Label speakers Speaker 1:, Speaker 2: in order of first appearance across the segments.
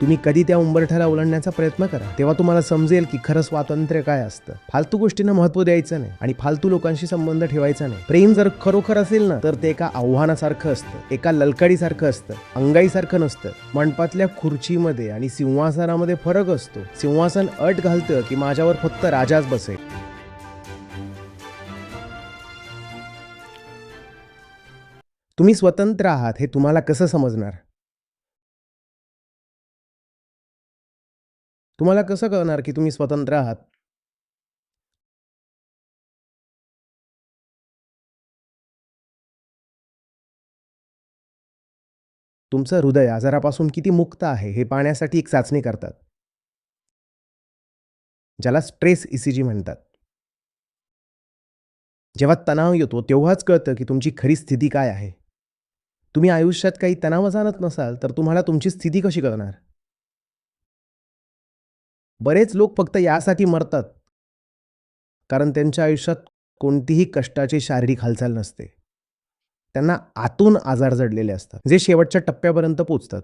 Speaker 1: तुम्ही कधी त्या उंबरठ्याला ओलांडण्याचा प्रयत्न करा, तेव्हा तुम्हाला समजेल की खरं स्वातंत्र्य काय असतं. फालतू गोष्टींना महत्त्व द्यायचं नाही आणि फालतू लोकांशी संबंध ठेवायचा नाही. प्रेम जर खरोखर असेल ना, तर ते एका आव्हानासारखं असतं, एका ललकारीसारखं असतं, अंगाईसारखं नसतं. मंडपातल्या खुर्चीमध्ये आणि सिंहासनामध्ये फरक असतो. सिंहासन अट घालतं की माझ्यावर फक्त राजाच बसेल. तुम्ही स्वतंत्र आहात हे तुम्हाला कसं समजणार? तुम्हाला कसं कळणार की तुम्ही स्वतंत्र आहात? तुमचं हृदय आजारापासून किती मुक्त आहे हे पाहण्यासाठी एक चाचणी करतात, ज्याला स्ट्रेस ईसीजी म्हणतात. जेव्हा तणाव येतो तेव्हाच कळतं की तुमची खरी स्थिती काय आहे. तुम्ही आयुष्यात काही तणाव जाणत नसाल तर तुम्हाला तुमची स्थिती कशी कळणार? बरेच लोक फक्त यासाठी मरतात कारण त्यांच्या आयुष्यात कोणतीही कष्टाची शारीरिक हालचाल नसते. त्यांना आतून आजार जडलेले असतात जे शेवटच्या टप्प्यापर्यंत पोहोचतात.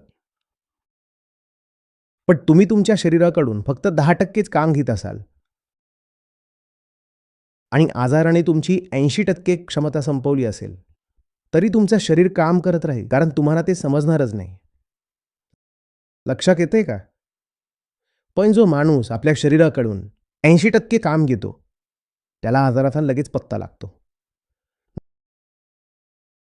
Speaker 1: पण तुम्ही तुमच्या शरीराकडून फक्त 10%च काम घेत असाल आणि आजाराने तुमची 80% क्षमता संपवली असेल, तरी तुमचं शरीर काम करत राहील कारण तुम्हाला ते समजणारच नाही. लक्षात येतंय का? पण जो माणूस आपल्या शरीराकडून 80% काम घेतो, त्याला आजाराचा लगेच पत्ता लागतो.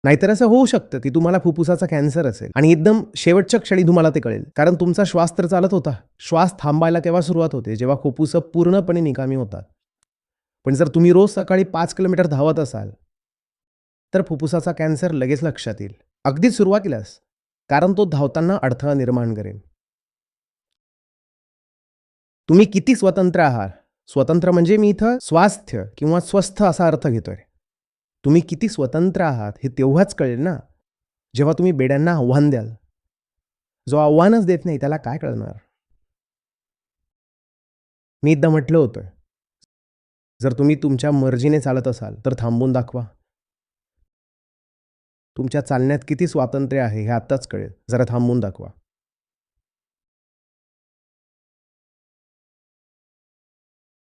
Speaker 1: नाहीतर असं होऊ शकतं की तुम्हाला फुफ्फुसाचा कॅन्सर असेल आणि एकदम शेवटच्या क्षणी तुम्हाला ते कळेल. कारण तुमचा श्वास तर चालत होता. श्वास थांबायला केव्हा सुरुवात होते? जेव्हा फुफ्फुसं पूर्णपणे निकामी होतात. पण जर तुम्ही रोज सकाळी 5 किलोमीटर धावत असाल, तर फुफ्फुसाचा कॅन्सर लगेच लक्षात येईल. अगदी सुरुवातीलाच. कारण तो धावताना अडथळा निर्माण करेल. तुम्ही किती स्वतंत्र आहात? स्वतंत्र म्हणजे मी इथं स्वास्थ्य किंवा स्वस्थ असा अर्थ घेतोय. तुम्ही किती स्वतंत्र आहात हे तेव्हाच कळेल ना, जेव्हा तुम्ही बेड्यांना आव्हान द्याल. जो आव्हानच देत नाही त्याला काय कळणार? मी एकदा म्हटलं होतं, जर तुम्ही तुमच्या मर्जीने चालत असाल, तर थांबून दाखवा. तुमच्या चालण्यात किती स्वातंत्र्य आहे हे आत्ताच कळेल. जरा थांबून दाखवा.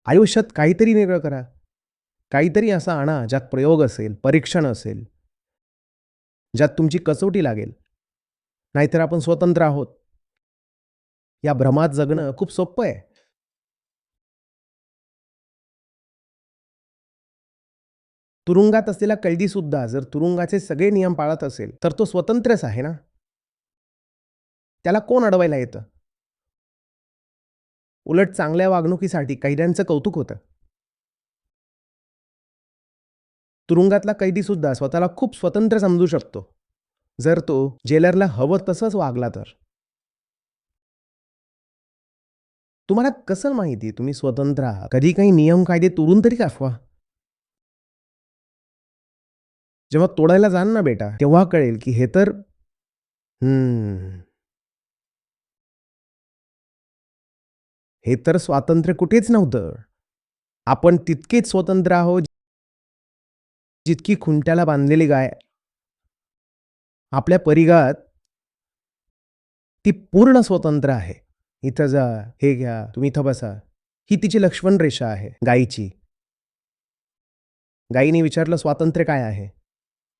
Speaker 1: आयुष्यात काहीतरी वेगळं करा. काहीतरी असा आणा ज्यात प्रयोग असेल, परीक्षण असेल, ज्यात तुमची कसोटी लागेल. नाहीतर आपण स्वतंत्र आहोत. या भ्रमात जगणं खूप सोपं आहे. तुरुंगात असलेला कैदीसुद्धा जर तुरुंगाचे सगळे नियम पाळत असेल, तर तो स्वतंत्रच आहे ना. त्याला कोण अडवायला येतं? उलट चांगल्या वागणुकीसाठी कैद्यांचं कौतुक होतं. तुरुंगातला कैदीसुद्धा स्वतःला खूप स्वतंत्र समजू शकतो, जर तो जेलरला हवं तसंच वागला तर. तुम्हाला कसं माहिती तुम्ही स्वतंत्र आहात? कधी काही नियम कायदे तोडून तरी दाखवा. जेव्हा तोडायला जाल ना बेटा, तेव्हा कळेल की हे तर हं, हे तर स्वातंत्र्य कुठेच नव्हतं. आपण तितकेच स्वतंत्र आहोत, जितकी खुंट्याला बांधलेली गाय. आपल्या परिघात ती पूर्ण स्वतंत्र आहे. इथं जा, हे घ्या, तुम्ही इथं बसा. ही तिची लक्ष्मण रेषा आहे गायीची. गायीने विचारलं स्वातंत्र्य काय आहे?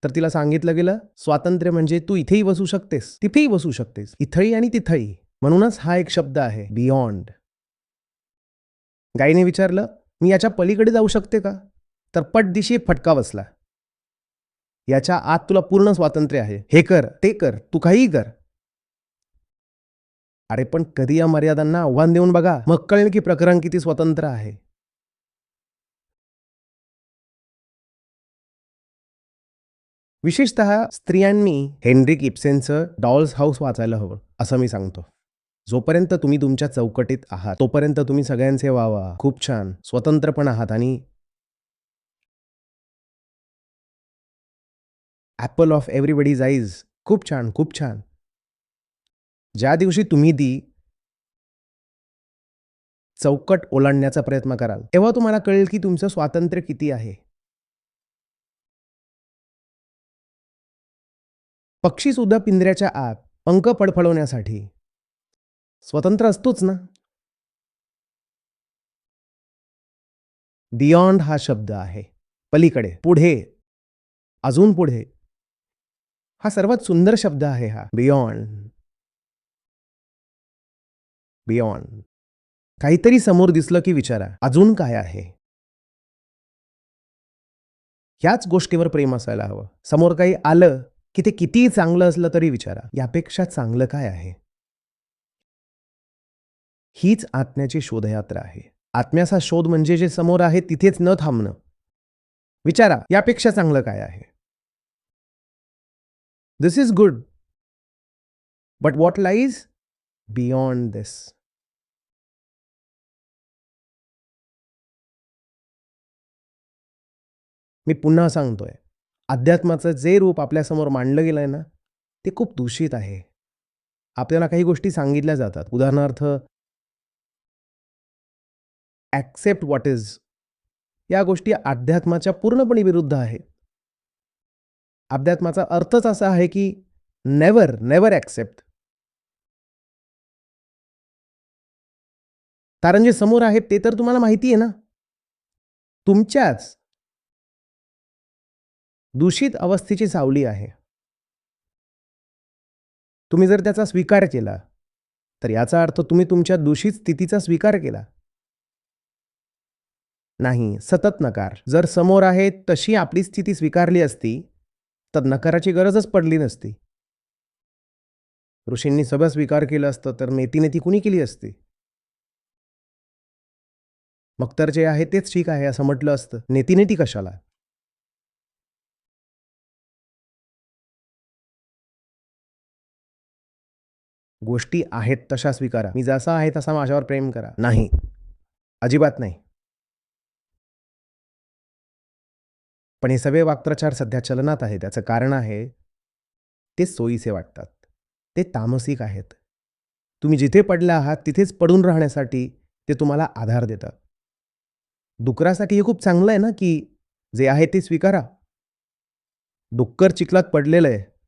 Speaker 1: तर तिला सांगितलं गेलं, स्वातंत्र्य म्हणजे तू इथेही बसू शकतेस, तिथेही बसू शकतेस, इथंही आणि तिथंही. म्हणूनच हा एक शब्द आहे बियॉन्ड. गायीने विचारलं, मी याच्या पलीकडे जाऊ शकते का? तर पटदिशी एक फटका बसला. याच्या आत तुला पूर्ण स्वातंत्र्य आहे. हे कर, ते कर, तू काहीही कर. अरे पण कधी या मर्यादांना आव्हान देऊन बघा, मग कळेल की प्रकरण किती स्वतंत्र आहे. विशेषतः स्त्रियांनी हेनरिक इब्सेनचं डॉल्स हाऊस वाचायला हवं, असं मी सांगतो. जोपर्यंत तुम्ही तुमच्या चौकटीत आहात, तोपर्यंत तुम्ही सगळ्यांचे वाह वाह! खूप छान, स्वतंत्र पण आहात आणि ॲपल ऑफ एव्हरीबडीज आईज. खूप छान, खूप छान. ज्या दिवशी तुम्ही ती चौकट ओलांडण्याचा प्रयत्न कराल, तेव्हा तुम्हाला कळेल की तुमचं स्वातंत्र्य किती आहे. पक्षीसुद्धा पिंजऱ्याच्या आत पंख फडफडवण्यासाठी स्वतंत्र असतोच ना. बियॉन्ड हा शब्द आहे. पलीकडे, पुढे, अजून पुढे. हा सर्वात सुंदर शब्द आहे हा. बियॉन्ड. बियॉन्ड. काहीतरी समोर दिसलं की विचारा, अजून काय आहे? ह्याच गोष्टीवर प्रेम असायला हवं. समोर काही आलं की ते कितीही चांगलं असलं तरी विचारा, यापेक्षा चांगलं काय आहे? हीच आत्म्याची शोधयात्रा आहे. आत्म्याचा शोध म्हणजे जे समोर आहे तिथेच न थांबणं. विचारा, यापेक्षा चांगलं काय आहे? This is good. But what lies beyond this? मी पुन्हा सांगतोय, अध्यात्माचं जे रूप आपल्यासमोर मांडलं गेलंय ना, ते खूप दूषित आहे. आपल्याला काही गोष्टी सांगितल्या जातात. उदाहरणार्थ, ॲक्सेप्ट व्हॉट इज. या गोष्टी अध्यात्माच्या पूर्णपणे विरुद्ध आहे. अध्यात्माचा अर्थच असा आहे की नेव्हर, नेव्हर ॲक्सेप्ट. कारण जे समोर आहे ते तर तुम्हाला माहिती आहे ना. तुमच्याच दूषित अवस्थेची सावली आहे. तुम्ही जर त्याचा स्वीकार केला, तर याचा अर्थ तुम्ही तुमच्या दूषित स्थितीचा स्वीकार केला. नाही, सतत नकार. जर समोर आहे तशी आपली स्थिती स्वीकारली असती, तर नकाराची गरजच पडली नसती. ऋषींनी सगळं स्वीकार केलं असतं, तर नेती कुणी केली असती? मग तर जे आहे तेच ठीक आहे असं म्हटलं असतं. नेती कशाला? गोष्टी आहेत तशा स्वीकारा. मी जसा आहे तसा माझ्यावर प्रेम करा. नाही, अजिबात नाही. पण हे सगळे वाक्प्रचार सध्या चलनात आहे. त्याचं कारण आहे, ते सोयीचे वाटतात. ते तामसिक आहेत. तुम्ही जिथे पडले आहात तिथेच पडून राहण्यासाठी ते तुम्हाला आधार देतात. डुकरासाठी हे खूप चांगलं आहे ना, की जे आहे ते स्वीकारा. डुक्कर चिखलात पडलेलं आहे.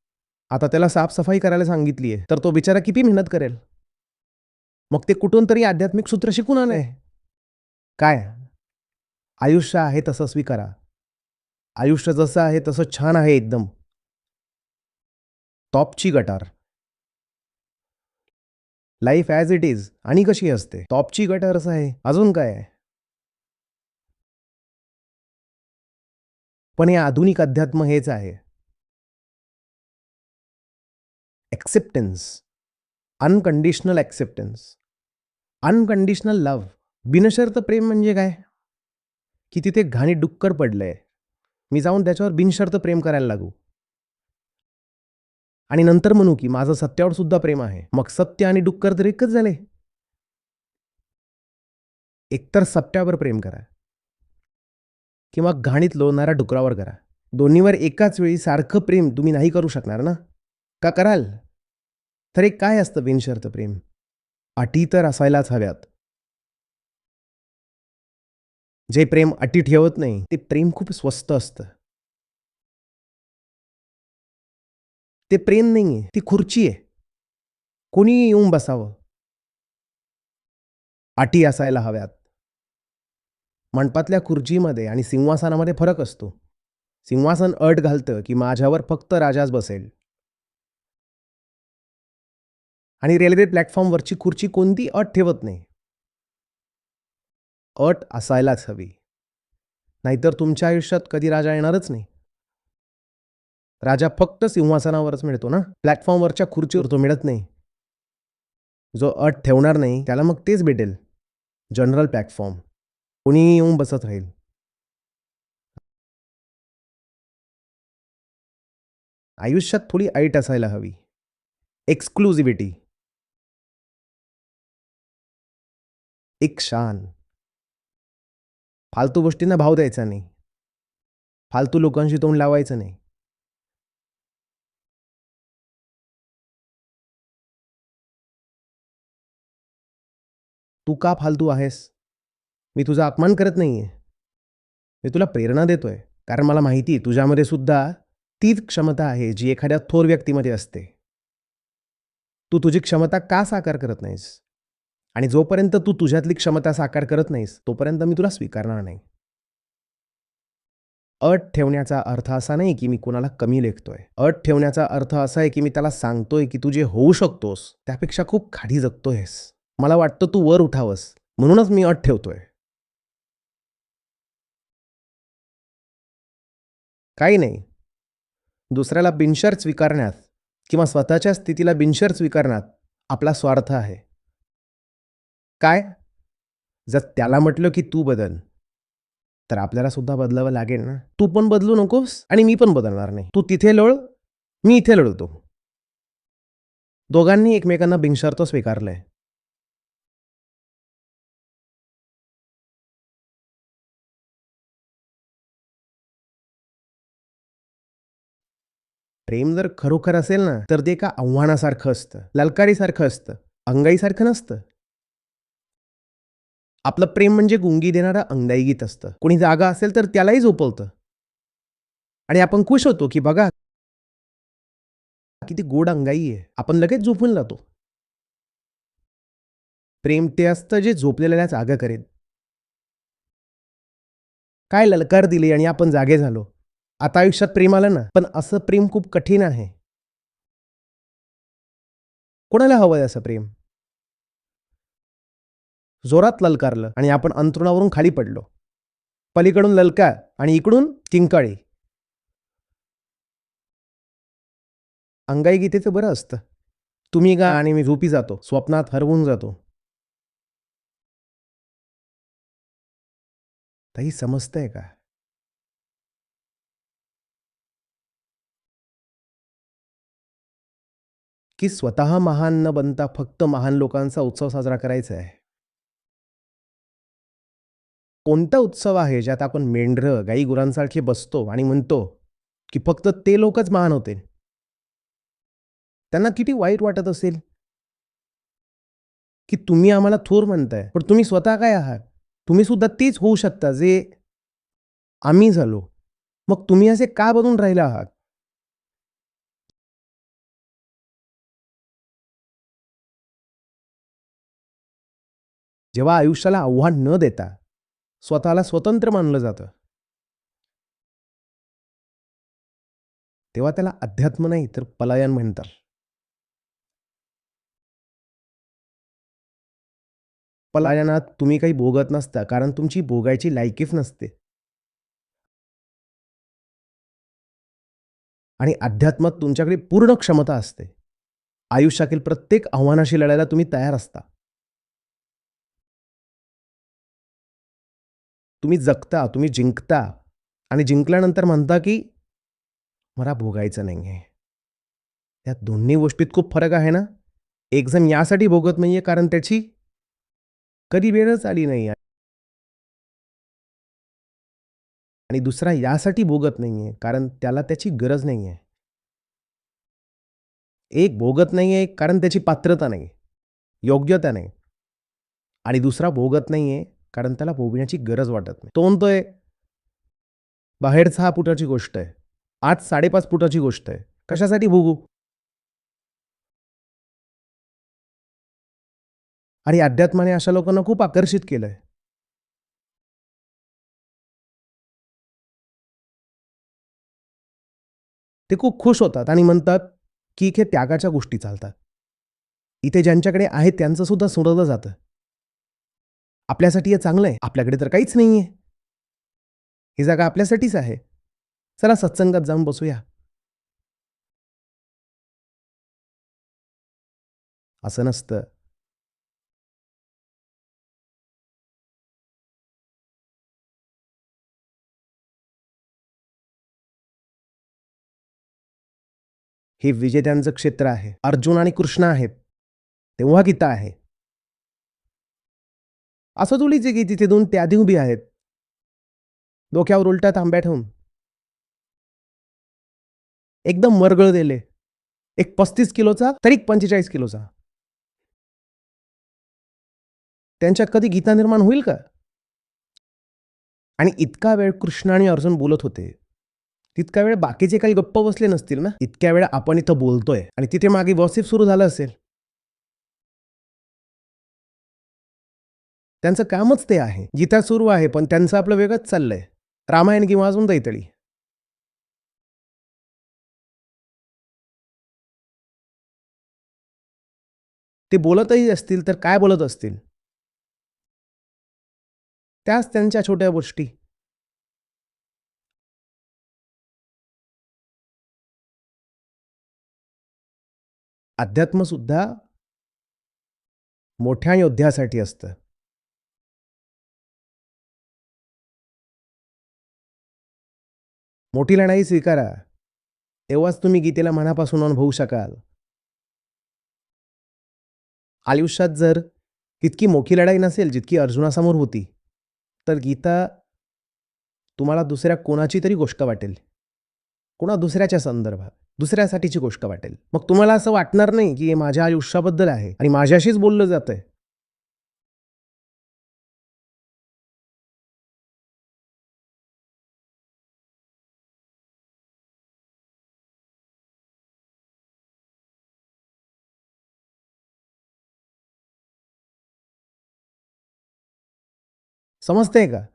Speaker 1: आता त्याला साफ-सफाई करायला सांगितली आहे, तर तो बिचारा किती मेहनत करेल? मग ते कुठून तरी आध्यात्मिक सूत्र शिकून आलंय. काय? आयुष्य आहे तसं स्वीकारा. आयुष्य जसं आहे तसं छान आहे एकदम. टॉपची गटार. लाईफ ॲज इट इज आणि कशी असते? टॉपची गटारच आहे. अजून काय आहे? पण हे आधुनिक अध्यात्म हेच आहे. Acceptance. Unconditional acceptance. Unconditional love. बिनशर्त प्रेम म्हणजे काय? की तिथे घाणी डुक्कर पडलंय. मी जाऊन त्याच्यावर बिनशर्त प्रेम करायला लागू. आणि नंतर म्हणू की माझं सत्यावर सुद्धा प्रेम आहे. मग सत्य आणि डुक्कर तर एकच झाले. एकतर सत्यावर प्रेम करा किंवा घाणीत लोळणाऱ्या डुकरावर करा. दोन्हीवर एकाच वेळी सारखं प्रेम तुम्ही नाही करू शकणार ना. का कराल? तर एक काय असतं बिनशर्त प्रेम? अटी तर असायलाच हव्यात. जे प्रेम अटी ठेवत नाही ते प्रेम खूप स्वस्त असतं. ते प्रेम नाहीये, ती खुर्ची आहे. कोणीही येऊन बसावं. अटी असायला हव्यात. मंडपातल्या खुर्चीमध्ये आणि सिंहासनामध्ये फरक असतो. सिंहासन अट घालतं की माझ्यावर फक्त राजाच बसेल. आणि रेल्वे प्लॅटफॉर्मवरची खुर्ची कोणती अट ठेवत नाही. अट असायलाच हवी. नाहीतर तुमच्या आयुष्यात कधी राजा येणारच नाही. राजा फक्त सिंहासनावरच मिळतो ना. प्लॅटफॉर्मवरच्या खुर्चीवर तो मिळत नाही. जो अट ठेवणार नाही त्याला मग तेच भेटेल. General platform. कोणीही येऊन बसत राहील. आयुष्यात थोडी ऐट असायला हवी. एक्सक्लुझिव्हिटी. एक शान. फालतू गोष्टींना भाव द्यायचा नाही. फालतू लोकांशी तोंड लावायचं नाही. तू का फालतू आहेस? मी तुझा अपमान करत नाहीये. मी तुला प्रेरणा देतोय. कारण मला माहिती आहे तुझ्यामध्ये सुद्धा तीच क्षमता आहे जी एखाद्या थोर व्यक्तीमध्ये असते. तू तुझी क्षमता का साकार करत नाहीस? आणि जोपर्यंत तू तुझ्यातली क्षमता साकार करत नाहीस, तोपर्यंत मी तुला स्वीकारणार नाही. अट ठेवण्याचा अर्थ असा नाही, की मी कोणाला कमी लेखतोय. अट ठेवण्याचा अर्थ असा आहे, की मी त्याला सांगतोय, की तू जे होऊ शकतोस, त्यापेक्षा खूप खाली जगतोयस. मला वाटतं तू वर उठावंस, म्हणूनच मी अट ठेवतोय. काही नाही. दुसऱ्याला बिनशर्त स्वीकारण्यात किंवा स्वतःच्या स्थितीला बिनशर्त स्वीकारण्यात आपला स्वार्थ आहे. काय? जर त्याला म्हटलं, की तू बदल, तर आपल्याला सुद्धा बदलावं लागेल ना. तू पण बदलू नकोस आणि मी पण बदलणार नाही. तू तिथे लोळ, मी इथे लोळतो. दोघांनी एकमेकांना बिनशर्त स्वीकारलंय. प्रेम जर खरोखर असेल ना, तर ते एका आव्हानासारखं असतं, ललकारीसारखं असतं, अंगाईसारखं नसतं. आपलं प्रेम म्हणजे गुंगी देणारं अंगाई गीत असतं. कोणी जागा असेल तर त्यालाही झोपवतं आणि आपण खुश होतो, की बघा किती गोड अंगाई आहे. आपण लगेच झोपून जातो. प्रेम ते असतं जे झोपलेल्याला जागा करेल. काय ललकार दिली आणि आपण जागे झालो. आता आयुष्यात प्रेम आलं ना, पण असं प्रेम खूप कठीण आहे. कोणाला हवंय असं प्रेम? जोरात ललकारलं आणि आपण अंथरुणावरून खाली पडलो. पलीकडून ललकार आणि इकडून किंकाळी. अंगाई गीतेचं बरं असतं. तुम्ही गा आणि मी झोपी जातो. स्वप्नात हरवून जातो. ताई समजतंय का? की स्वतः महान न बनता फक्त महान लोकांचा उत्सव साजरा करायचा आहे. कोणता उत्सव आहे ज्यात आपण मेंढरं, गाई-गुरांसारखे बसतो आणि म्हणतो, की फक्त ते लोकच महान होते. त्यांना किती वाईट वाटत असेल, की तुम्ही आम्हाला थोर म्हणताय, पण तुम्ही स्वतः काय आहात? तुम्ही सुद्धा तेच होऊ शकता जे आम्ही झालो. मग तुम्ही असे का बनून राहिले आहात? जेव्हा आयुष्याला आव्हान न देता स्वतःला स्वतंत्र मानलं जातं, तेव्हा त्याला अध्यात्म नाही तर पलायन म्हणतात. पलायनात तुम्ही काही भोगत नसता, कारण तुमची भोगायची लायकीच नसते. आणि अध्यात्मात तुमच्याकडे पूर्ण क्षमता असते. आयुष्यातील प्रत्येक आव्हानाशी लढायला तुम्ही तयार असता. तुम्ही जगता, तुम्ही जिंकता आणि जिंकल्यानंतर म्हणता, की मला भोगायचं नाहीये. या दोन्ही गोष्टीत खूप फरक आहे ना? एक जण यासाठी भोगत नाहीये कारण त्याची कधी वेळच आली नाहीये आणि दुसरा यासाठी भोगत नाहीये कारण त्याला त्याची गरज नाहीये. एक भोगत नाहीये कारण त्याची पात्रता नाही, योग्यता नाही आणि दुसरा भोगत नाहीये कारण त्याला भोगण्याची गरज वाटत नाही. तो म्हणतोय, बाहेर 6 फुटाची गोष्ट आहे. आत 5.5 फुटाची गोष्ट आहे. कशासाठी भोगू? आणि अध्यात्माने अशा लोकांना खूप आकर्षित केलंय. ते खूप खुश होतात आणि म्हणतात, की इथे त्यागाच्या गोष्टी चालतात. इथे ज्यांच्याकडे आहे त्यांचं सुद्धा सोडवलं जातं. आपल्यासाठी हे चांगलं आहे. आपल्याकडे तर काहीच नाहीये. ही जागा आपल्यासाठीच आहे. चला सत्संगात जाऊन बसूया. असं नसतं. हे विजेत्यांचं क्षेत्र आहे. अर्जुन आणि कृष्ण आहेत. तेव्हा गीता आहे. असं थोडीच आहे की तिथे 2 त्यादी उभी आहेत. डोक्यावर उलटा तांब्या ठेवून. एकदम मरगळलेले. एक 35 किलोचा, तर एक 45 किलोचा. त्यांच्यात कधी गीता निर्माण होईल का? आणि इतका वेळ कृष्ण आणि अर्जुन बोलत होते. तितका वेळ बाकीचे काही गप्प बसले नसतील ना? इतक्या वेळ आपण इथं बोलतोय आणि तिथे मागे गॉसिप सुरू झालं असेल. त्यांचं कामच ते आहे. गीता सुरू आहे, पण त्यांचं आपलं वेगळंच चाललंय. रामायण किंवा अजून दैतळी. ते बोलतही असतील तर काय बोलत असतील? त्याच त्यांच्या छोट्या गोष्टी. अध्यात्मसुद्धा मोठ्या योद्ध्यासाठी असतं. मोठी लढाई स्वीकारा. तेव्हाच तुम्ही गीतेला मनापासून अनुभवू शकाल. आयुष्यात जर तितकी मोठी लढाई नसेल जितकी अर्जुनासमोर होती, तर गीता तुम्हाला दुसऱ्या कोणाची तरी गोष्ट वाटेल. कोणा दुसऱ्याच्या संदर्भात, दुसऱ्यासाठीची गोष्ट वाटेल. मग तुम्हाला असं वाटणार नाही, की हे माझ्या आयुष्याबद्दल आहे आणि माझ्याशीच बोललं जातंय. समजतंय का?